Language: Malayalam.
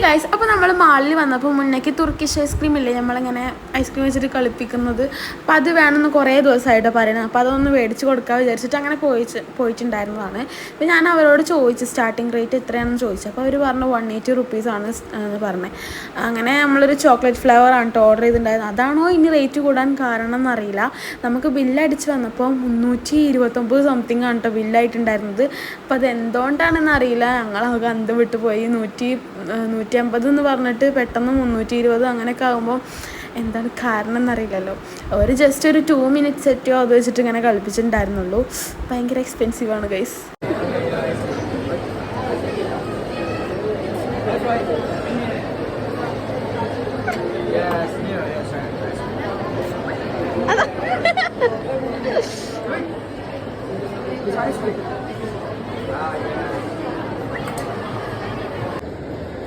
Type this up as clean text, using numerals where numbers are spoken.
ഗൈസ്, അപ്പോൾ നമ്മൾ മാളിൽ വന്നപ്പോൾ മുന്നേക്ക് തുർക്കിഷ് ഐസ്ക്രീം ഇല്ലേ, നമ്മളിങ്ങനെ ഐസ്ക്രീം വെച്ചിട്ട് കളിപ്പിക്കുന്നത്. അപ്പോൾ അത് വേണമെന്ന് കുറേ ദിവസമായിട്ട് പറയുന്നത്. അപ്പോൾ അതൊന്ന് മേടിച്ച് കൊടുക്കാൻ വിചാരിച്ചിട്ട് അങ്ങനെ പോയിട്ടുണ്ടായിരുന്നതാണ്. അപ്പോൾ ഞാൻ അവരോട് ചോദിച്ചു സ്റ്റാർട്ടിങ് റേറ്റ് എത്രയാണെന്ന് ചോദിച്ചു. അപ്പോൾ അവർ പറഞ്ഞു 180 റുപ്പീസാണ് എന്ന് പറഞ്ഞത്. അങ്ങനെ നമ്മളൊരു ചോക്ലേറ്റ് ഫ്ലേവറാണ് കേട്ടോ ഓർഡർ ചെയ്തിട്ടുണ്ടായിരുന്നത്. അതാണോ ഇനി റേറ്റ് കൂടാൻ കാരണം എന്നറിയില്ല. നമുക്ക് ബില്ലടിച്ച് വന്നപ്പോൾ 329 സംതിങ് ആണ് കേട്ടോ ബില്ലായിട്ടുണ്ടായിരുന്നത്. അപ്പോൾ അത് എന്തുകൊണ്ടാണെന്ന് അറിയില്ല, ഞങ്ങളൊക്കെ അന്തം വിട്ടു പോയി. 150 എന്ന് പറഞ്ഞിട്ട് പെട്ടെന്ന് 320 അങ്ങനെയൊക്കെ ആകുമ്പോൾ എന്താണ് കാരണം എന്നറിയില്ലല്ലോ. അവർ ജസ്റ്റ് ഒരു 2 മിനിറ്റ്സ് സെറ്റോ അത് വെച്ചിട്ട് ഇങ്ങനെ കളിപ്പിച്ചിട്ടുണ്ടായിരുന്നുള്ളൂ. ഭയങ്കര എക്സ്പെൻസീവാണ് ഗൈസ്. Yes.